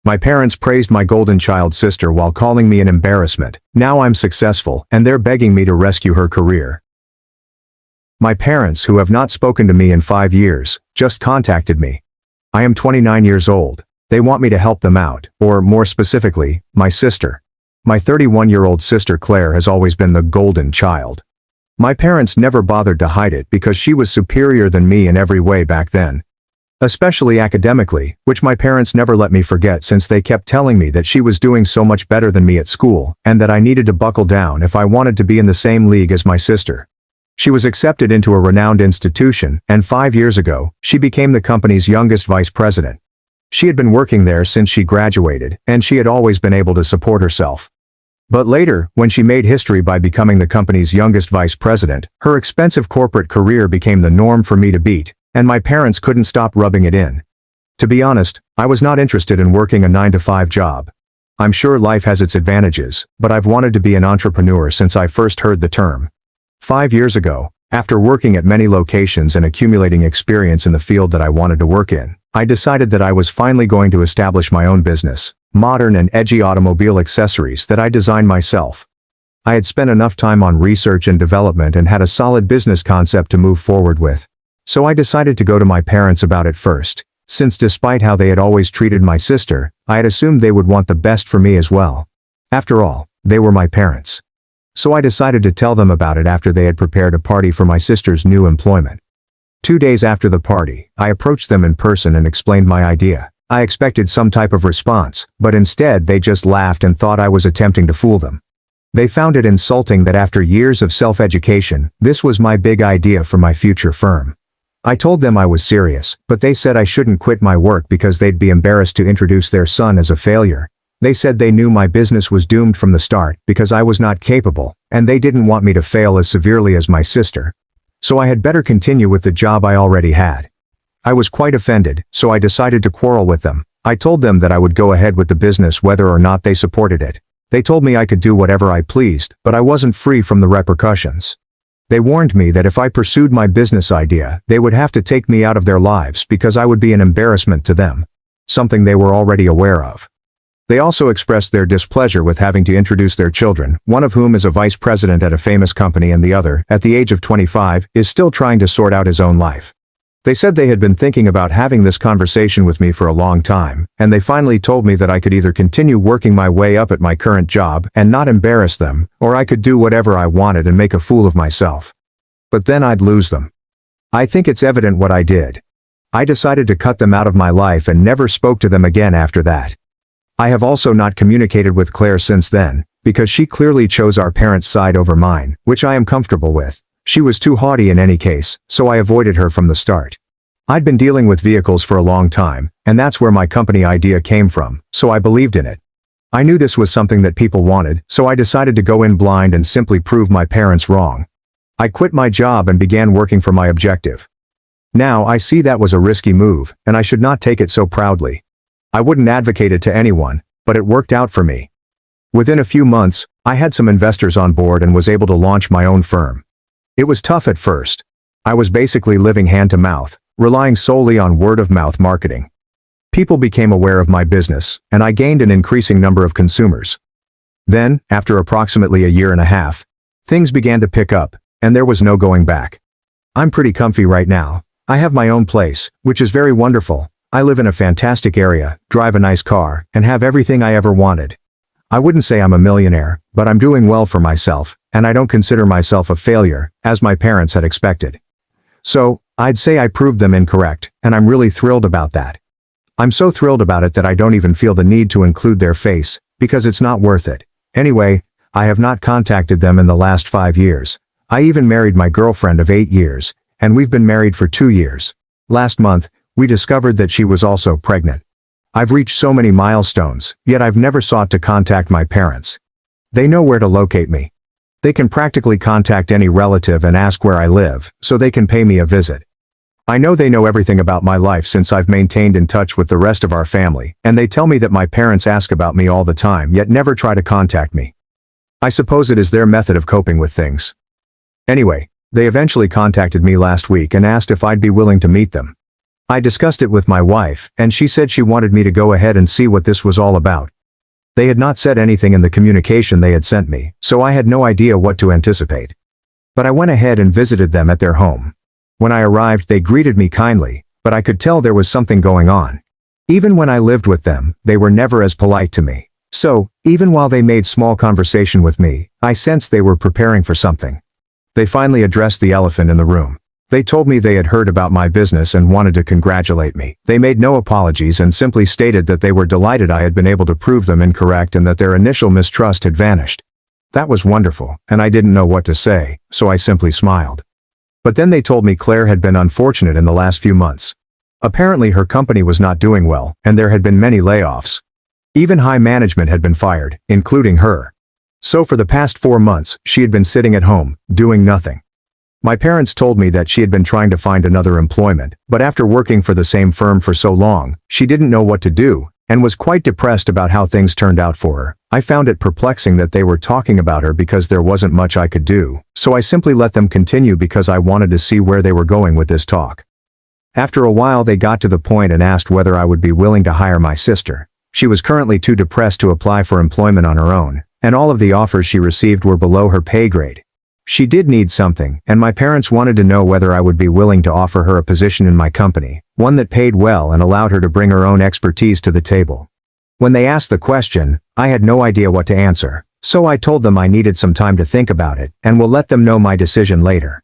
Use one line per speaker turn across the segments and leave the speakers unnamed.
My parents praised my golden child sister while calling me an embarrassment. Now I'm successful, and they're begging me to rescue her career. My parents, who have not spoken to me in 5 years, just contacted me. I am 29 years old. They want me to help them out, or more specifically, my sister. My 31-year-old sister Claire has always been the golden child. My parents never bothered to hide it because she was superior than me in every way back then. Especially academically, which my parents never let me forget since they kept telling me that she was doing so much better than me at school, and that I needed to buckle down if I wanted to be in the same league as my sister. She was accepted into a renowned institution, and 5 years ago, she became the company's youngest vice president. She had been working there since she graduated, and she had always been able to support herself. But later, when she made history by becoming the company's youngest vice president, her expensive corporate career became the norm for me to beat, and my parents couldn't stop rubbing it in. To be honest, I was not interested in working a 9-to-5 job. I'm sure life has its advantages, but I've wanted to be an entrepreneur since I first heard the term. 5 years ago, after working at many locations and accumulating experience in the field that I wanted to work in, I decided that I was finally going to establish my own business, modern and edgy automobile accessories that I designed myself. I had spent enough time on research and development and had a solid business concept to move forward with. So I decided to go to my parents about it first, since despite how they had always treated my sister, I had assumed they would want the best for me as well. After all, they were my parents. So I decided to tell them about it after they had prepared a party for my sister's new employment. 2 days after the party, I approached them in person and explained my idea. I expected some type of response, but instead they just laughed and thought I was attempting to fool them. They found it insulting that after years of self-education, this was my big idea for my future firm. I told them I was serious, but they said I shouldn't quit my work because they'd be embarrassed to introduce their son as a failure. They said they knew my business was doomed from the start because I was not capable, and they didn't want me to fail as severely as my sister. So I had better continue with the job I already had. I was quite offended, so I decided to quarrel with them. I told them that I would go ahead with the business whether or not they supported it. They told me I could do whatever I pleased, but I wasn't free from the repercussions. They warned me that if I pursued my business idea, they would have to take me out of their lives because I would be an embarrassment to them. Something they were already aware of. They also expressed their displeasure with having to introduce their children, one of whom is a vice president at a famous company and the other, at the age of 25, is still trying to sort out his own life. They said they had been thinking about having this conversation with me for a long time, and they finally told me that I could either continue working my way up at my current job and not embarrass them, or I could do whatever I wanted and make a fool of myself. But then I'd lose them. I think it's evident what I did. I decided to cut them out of my life and never spoke to them again after that. I have also not communicated with Claire since then, because she clearly chose our parents' side over mine, which I am comfortable with. She was too haughty in any case, so I avoided her from the start. I'd been dealing with vehicles for a long time, and that's where my company idea came from, so I believed in it. I knew this was something that people wanted, so I decided to go in blind and simply prove my parents wrong. I quit my job and began working for my objective. Now I see that was a risky move, and I should not take it so proudly. I wouldn't advocate it to anyone, but it worked out for me. Within a few months, I had some investors on board and was able to launch my own firm. It was tough at first. I was basically living hand to mouth, relying solely on word-of-mouth marketing. People became aware of my business, and I gained an increasing number of consumers. Then, after approximately a year and a half, things began to pick up, and there was no going back. I'm pretty comfy right now. I have my own place, which is very wonderful. I live in a fantastic area, drive a nice car, and have everything I ever wanted. I wouldn't say I'm a millionaire, but I'm doing well for myself, and I don't consider myself a failure, as my parents had expected. So, I'd say I proved them incorrect, and I'm really thrilled about that. I'm so thrilled about it that I don't even feel the need to include their face, because it's not worth it. Anyway, I have not contacted them in the last 5 years. I even married my girlfriend of 8 years, and we've been married for 2 years. Last month, we discovered that she was also pregnant. I've reached so many milestones, yet I've never sought to contact my parents. They know where to locate me. They can practically contact any relative and ask where I live, so they can pay me a visit. I know they know everything about my life since I've maintained in touch with the rest of our family, and they tell me that my parents ask about me all the time yet never try to contact me. I suppose it is their method of coping with things. Anyway, they eventually contacted me last week and asked if I'd be willing to meet them. I discussed it with my wife, and she said she wanted me to go ahead and see what this was all about. They had not said anything in the communication they had sent me, so I had no idea what to anticipate. But I went ahead and visited them at their home. When I arrived, they greeted me kindly, but I could tell there was something going on. Even when I lived with them, they were never as polite to me. So, even while they made small conversation with me, I sensed they were preparing for something. They finally addressed the elephant in the room. They told me they had heard about my business and wanted to congratulate me. They made no apologies and simply stated that they were delighted I had been able to prove them incorrect and that their initial mistrust had vanished. That was wonderful, and I didn't know what to say, so I simply smiled. But then they told me Claire had been unfortunate in the last few months. Apparently her company was not doing well, and there had been many layoffs. Even high management had been fired, including her. So for the past 4 months, she had been sitting at home, doing nothing. My parents told me that she had been trying to find another employment, but after working for the same firm for so long, she didn't know what to do, and was quite depressed about how things turned out for her. I found it perplexing that they were talking about her because there wasn't much I could do, so I simply let them continue because I wanted to see where they were going with this talk. After a while they got to the point and asked whether I would be willing to hire my sister. She was currently too depressed to apply for employment on her own, and all of the offers she received were below her pay grade. She did need something, and my parents wanted to know whether I would be willing to offer her a position in my company, one that paid well and allowed her to bring her own expertise to the table. When they asked the question, I had no idea what to answer, so I told them I needed some time to think about it, and will let them know my decision later.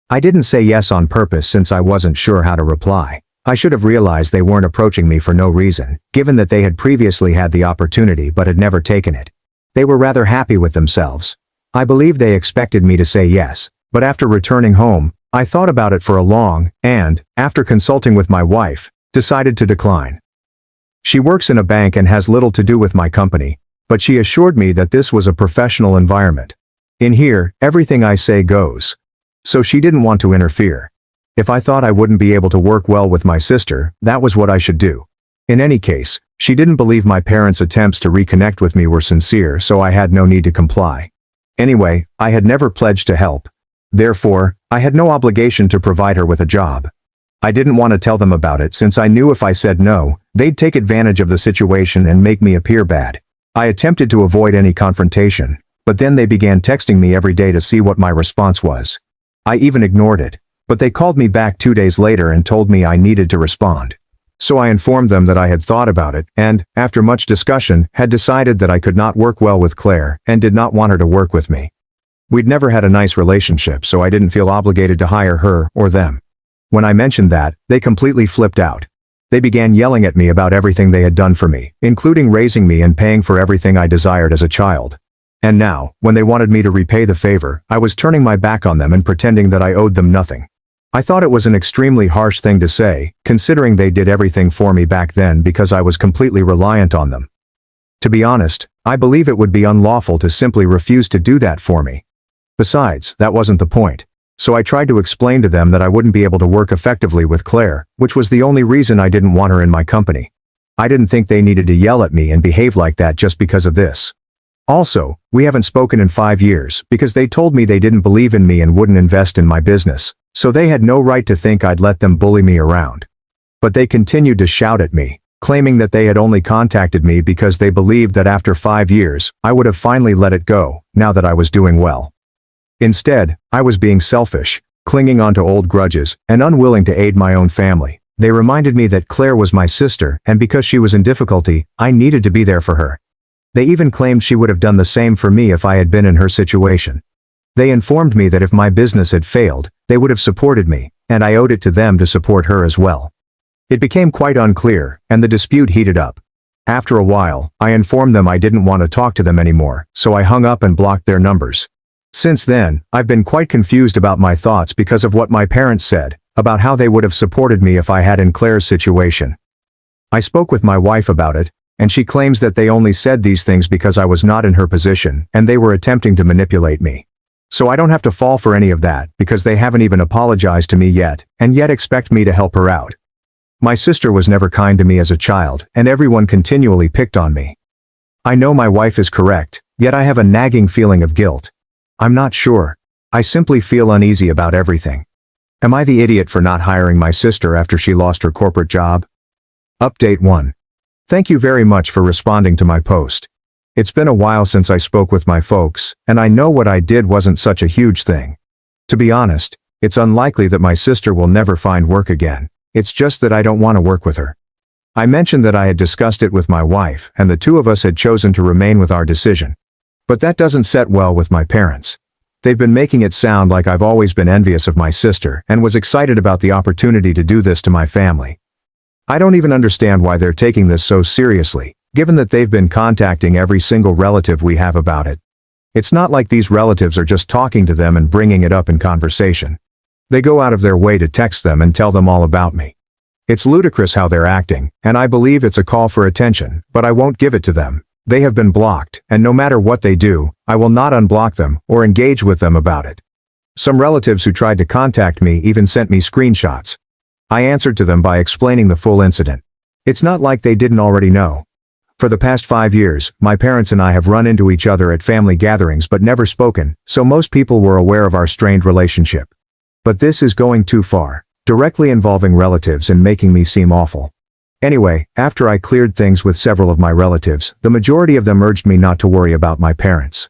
I didn't say yes on purpose since I wasn't sure how to reply. I should have realized they weren't approaching me for no reason, given that they had previously had the opportunity but had never taken it. They were rather happy with themselves. I believe they expected me to say yes, but after returning home, I thought about it for a long, and, after consulting with my wife, decided to decline. She works in a bank and has little to do with my company, but she assured me that this was a professional environment. In here, everything I say goes. So she didn't want to interfere. If I thought I wouldn't be able to work well with my sister, that was what I should do. In any case, she didn't believe my parents' attempts to reconnect with me were sincere, so I had no need to comply. Anyway, I had never pledged to help. Therefore, I had no obligation to provide her with a job. I didn't want to tell them about it since I knew if I said no, they'd take advantage of the situation and make me appear bad. I attempted to avoid any confrontation, but then they began texting me every day to see what my response was. I even ignored it, but they called me back 2 days later and told me I needed to respond. So I informed them that I had thought about it and, after much discussion, had decided that I could not work well with Claire and did not want her to work with me. We'd never had a nice relationship, so I didn't feel obligated to hire her or them. When I mentioned that, they completely flipped out. They began yelling at me about everything they had done for me, including raising me and paying for everything I desired as a child. And now, when they wanted me to repay the favor, I was turning my back on them and pretending that I owed them nothing. I thought it was an extremely harsh thing to say, considering they did everything for me back then because I was completely reliant on them. To be honest, I believe it would be unlawful to simply refuse to do that for me. Besides, that wasn't the point. So I tried to explain to them that I wouldn't be able to work effectively with Claire, which was the only reason I didn't want her in my company. I didn't think they needed to yell at me and behave like that just because of this. Also, we haven't spoken in 5 years because they told me they didn't believe in me and wouldn't invest in my business. So they had no right to think I'd let them bully me around. But they continued to shout at me, claiming that they had only contacted me because they believed that after 5 years, I would have finally let it go, now that I was doing well. Instead, I was being selfish, clinging onto old grudges, and unwilling to aid my own family. They reminded me that Claire was my sister, and because she was in difficulty, I needed to be there for her. They even claimed she would have done the same for me if I had been in her situation. They informed me that if my business had failed, they would have supported me, and I owed it to them to support her as well. It became quite unclear, and the dispute heated up. After a while, I informed them I didn't want to talk to them anymore, so I hung up and blocked their numbers. Since then, I've been quite confused about my thoughts because of what my parents said, about how they would have supported me if I had in Claire's situation. I spoke with my wife about it, and she claims that they only said these things because I was not in her position, and they were attempting to manipulate me. So I don't have to fall for any of that because they haven't even apologized to me yet, and yet expect me to help her out. My sister was never kind to me as a child, and everyone continually picked on me. I know my wife is correct, yet I have a nagging feeling of guilt. I'm not sure. I simply feel uneasy about everything. Am I the idiot for not hiring my sister after she lost her corporate job? Update 1. Thank you very much for responding to my post. It's been a while since I spoke with my folks, and I know what I did wasn't such a huge thing. To be honest, it's unlikely that my sister will never find work again. It's just that I don't want to work with her. I mentioned that I had discussed it with my wife, and the two of us had chosen to remain with our decision. But that doesn't set well with my parents. They've been making it sound like I've always been envious of my sister and was excited about the opportunity to do this to my family. I don't even understand why they're taking this so seriously, given that they've been contacting every single relative we have about it. It's not like these relatives are just talking to them and bringing it up in conversation. They go out of their way to text them and tell them all about me. It's ludicrous how they're acting, and I believe it's a call for attention, but I won't give it to them. They have been blocked, and no matter what they do, I will not unblock them or engage with them about it. Some relatives who tried to contact me even sent me screenshots. I answered to them by explaining the full incident. It's not like they didn't already know. For the past 5 years, my parents and I have run into each other at family gatherings but never spoken, so most people were aware of our strained relationship. But this is going too far, directly involving relatives and making me seem awful. Anyway, after I cleared things with several of my relatives, the majority of them urged me not to worry about my parents.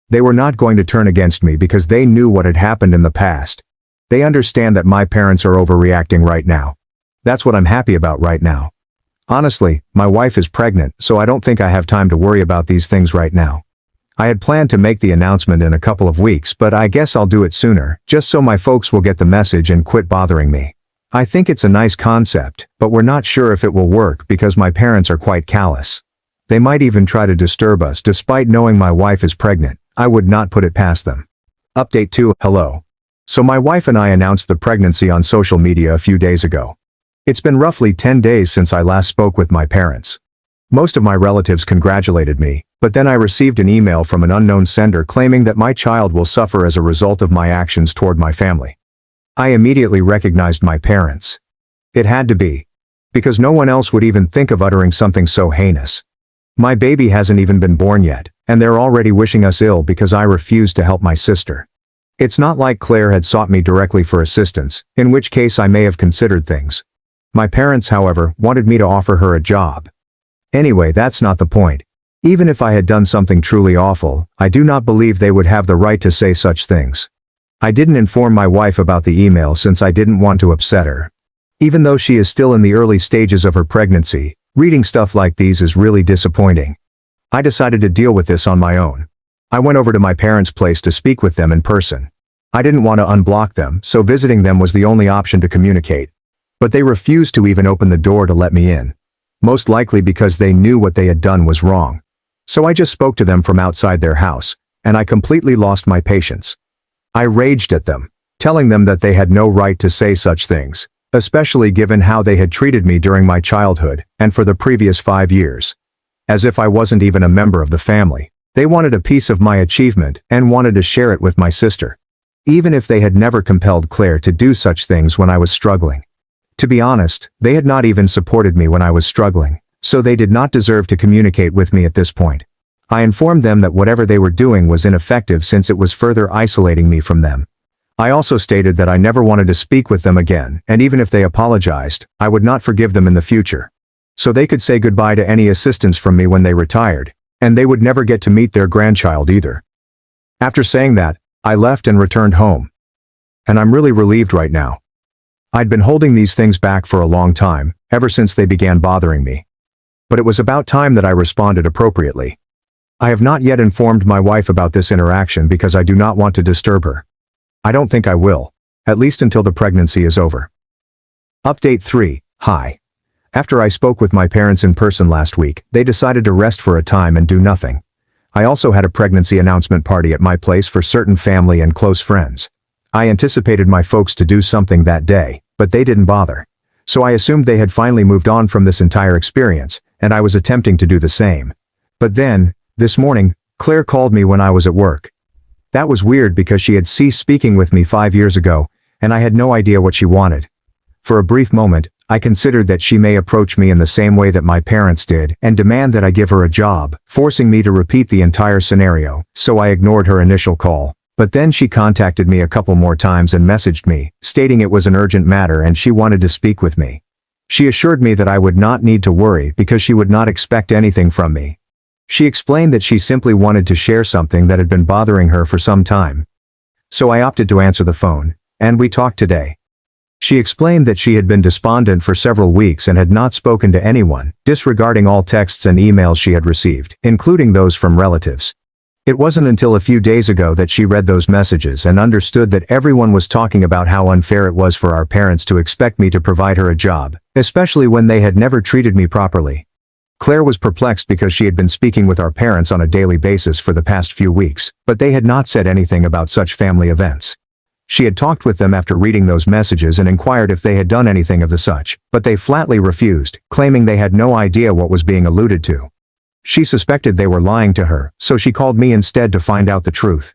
They were not going to turn against me because they knew what had happened in the past. They understand that my parents are overreacting right now. That's what I'm happy about right now. Honestly, my wife is pregnant, so I don't think I have time to worry about these things right now. I had planned to make the announcement in a couple of weeks, but I guess I'll do it sooner, just so my folks will get the message and quit bothering me. I think it's a nice concept, but we're not sure if it will work because my parents are quite callous. They might even try to disturb us despite knowing my wife is pregnant. I would not put it past them. Update 2. Hello. So my wife and I announced the pregnancy on social media a few days ago. It's been roughly 10 days since I last spoke with my parents. Most of my relatives congratulated me, but then I received an email from an unknown sender claiming that my child will suffer as a result of my actions toward my family. I immediately recognized my parents. It had to be. Because no one else would even think of uttering something so heinous. My baby hasn't even been born yet, and they're already wishing us ill because I refused to help my sister. It's not like Claire had sought me directly for assistance, in which case I may have considered things. My parents, however, wanted me to offer her a job. Anyway, that's not the point. Even if I had done something truly awful, I do not believe they would have the right to say such things. I didn't inform my wife about the email since I didn't want to upset her. Even though she is still in the early stages of her pregnancy, reading stuff like these is really disappointing. I decided to deal with this on my own. I went over to my parents' place to speak with them in person. I didn't want to unblock them, so visiting them was the only option to communicate. But they refused to even open the door to let me in. Most likely because they knew what they had done was wrong. So I just spoke to them from outside their house, and I completely lost my patience. I raged at them, telling them that they had no right to say such things, especially given how they had treated me during my childhood and for the previous 5 years. As if I wasn't even a member of the family. They wanted a piece of my achievement and wanted to share it with my sister. Even if they had never compelled Claire to do such things when I was struggling. To be honest, they had not even supported me when I was struggling, so they did not deserve to communicate with me at this point. I informed them that whatever they were doing was ineffective since it was further isolating me from them. I also stated that I never wanted to speak with them again, and even if they apologized, I would not forgive them in the future. So they could say goodbye to any assistance from me when they retired, and they would never get to meet their grandchild either. After saying that, I left and returned home. And I'm really relieved right now. I'd been holding these things back for a long time, ever since they began bothering me. But it was about time that I responded appropriately. I have not yet informed my wife about this interaction because I do not want to disturb her. I don't think I will, at least until the pregnancy is over. Update 3. Hi. After I spoke with my parents in person last week, they decided to rest for a time and do nothing. I also had a pregnancy announcement party at my place for certain family and close friends. I anticipated my folks to do something that day, but they didn't bother. So I assumed they had finally moved on from this entire experience, and I was attempting to do the same. But then, this morning, Claire called me when I was at work. That was weird because she had ceased speaking with me 5 years ago, and I had no idea what she wanted. For a brief moment, I considered that she may approach me in the same way that my parents did and demand that I give her a job, forcing me to repeat the entire scenario, so I ignored her initial call. But then she contacted me a couple more times and messaged me, stating it was an urgent matter and she wanted to speak with me. She assured me that I would not need to worry because she would not expect anything from me. She explained that she simply wanted to share something that had been bothering her for some time. So I opted to answer the phone, and we talked today. She explained that she had been despondent for several weeks and had not spoken to anyone, disregarding all texts and emails she had received, including those from relatives. It wasn't until a few days ago that she read those messages and understood that everyone was talking about how unfair it was for our parents to expect me to provide her a job, especially when they had never treated me properly. Claire was perplexed because she had been speaking with our parents on a daily basis for the past few weeks, but they had not said anything about such family events. She had talked with them after reading those messages and inquired if they had done anything of the such, but they flatly refused, claiming they had no idea what was being alluded to. She suspected they were lying to her, so she called me instead to find out the truth.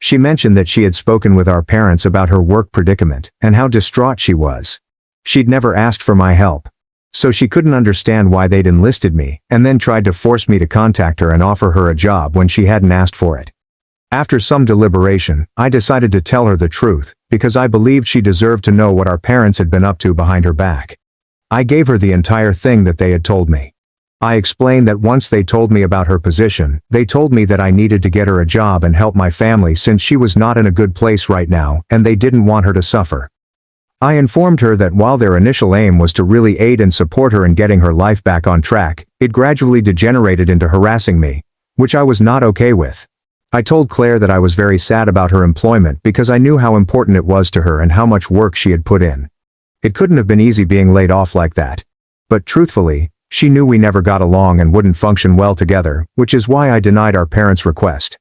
She mentioned that she had spoken with our parents about her work predicament and how distraught she was. She'd never asked for my help, so she couldn't understand why they'd enlisted me, and then tried to force me to contact her and offer her a job when she hadn't asked for it. After some deliberation, I decided to tell her the truth, because I believed she deserved to know what our parents had been up to behind her back. I gave her the entire thing that they had told me. I explained that once they told me about her position, they told me that I needed to get her a job and help my family since she was not in a good place right now and they didn't want her to suffer. I informed her that while their initial aim was to really aid and support her in getting her life back on track, it gradually degenerated into harassing me, which I was not okay with. I told Claire that I was very sad about her employment because I knew how important it was to her and how much work she had put in. It couldn't have been easy being laid off like that. But truthfully, she knew we never got along and wouldn't function well together, which is why I denied our parents' request.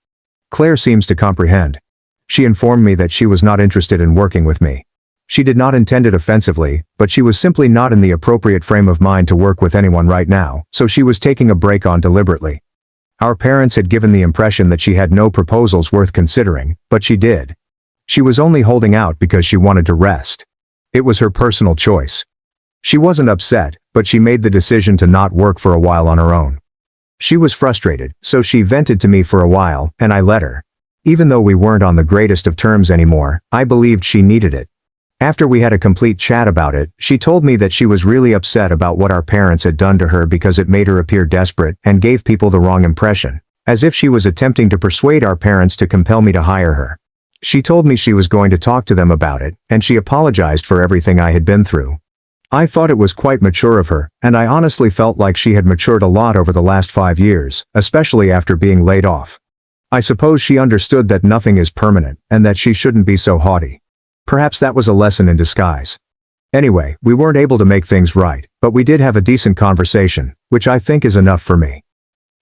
Claire seems to comprehend. She informed me that she was not interested in working with me. She did not intend it offensively, but she was simply not in the appropriate frame of mind to work with anyone right now, so she was taking a break on deliberately. Our parents had given the impression that she had no proposals worth considering, but she did. She was only holding out because she wanted to rest. It was her personal choice. She wasn't upset, but she made the decision to not work for a while on her own. She was frustrated, so she vented to me for a while, and I let her. Even though we weren't on the greatest of terms anymore, I believed she needed it. After we had a complete chat about it, she told me that she was really upset about what our parents had done to her because it made her appear desperate and gave people the wrong impression, as if she was attempting to persuade our parents to compel me to hire her. She told me she was going to talk to them about it, and she apologized for everything I had been through. I thought it was quite mature of her, and I honestly felt like she had matured a lot over the last 5 years, especially after being laid off. I suppose she understood that nothing is permanent, and that she shouldn't be so haughty. Perhaps that was a lesson in disguise. Anyway, we weren't able to make things right, but we did have a decent conversation, which I think is enough for me.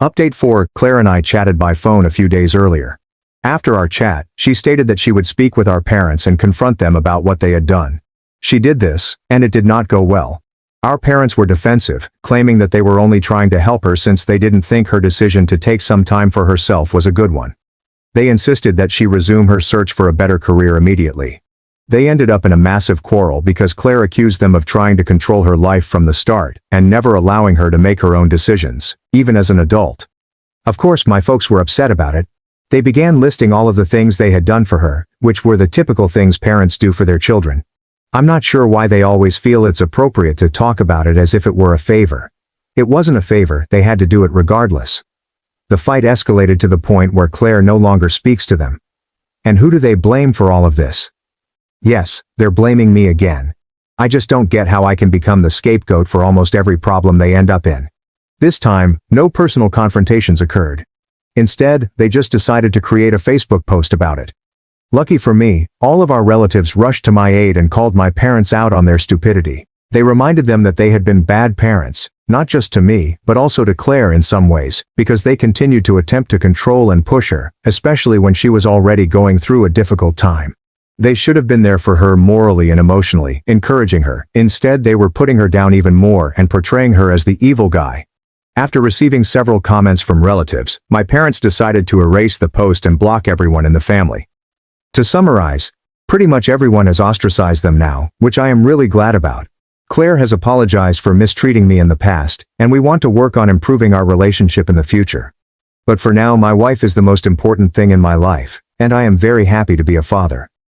Update 4, Claire and I chatted by phone a few days earlier. After our chat, she stated that she would speak with our parents and confront them about what they had done. She did this, and it did not go well. Our parents were defensive, claiming that they were only trying to help her since they didn't think her decision to take some time for herself was a good one. They insisted that she resume her search for a better career immediately. They ended up in a massive quarrel because Claire accused them of trying to control her life from the start, and never allowing her to make her own decisions, even as an adult. Of course my folks were upset about it. They began listing all of the things they had done for her, which were the typical things parents do for their children. I'm not sure why they always feel it's appropriate to talk about it as if it were a favor. It wasn't a favor, they had to do it regardless. The fight escalated to the point where Claire no longer speaks to them. And who do they blame for all of this? Yes, they're blaming me again. I just don't get how I can become the scapegoat for almost every problem they end up in. This time, no personal confrontations occurred. Instead, they just decided to create a Facebook post about it. Lucky for me, all of our relatives rushed to my aid and called my parents out on their stupidity. They reminded them that they had been bad parents, not just to me, but also to Claire in some ways, because they continued to attempt to control and push her, especially when she was already going through a difficult time. They should have been there for her morally and emotionally, encouraging her. Instead, they were putting her down even more and portraying her as the evil guy. After receiving several comments from relatives, my parents decided to erase the post and block everyone in the family. To summarize, pretty much everyone has ostracized them now, which I am really glad about. Claire has apologized for mistreating me in the past, and we want to work on improving our relationship in the future. But for now, my wife is the most important thing in my life, And I am very happy to be a father.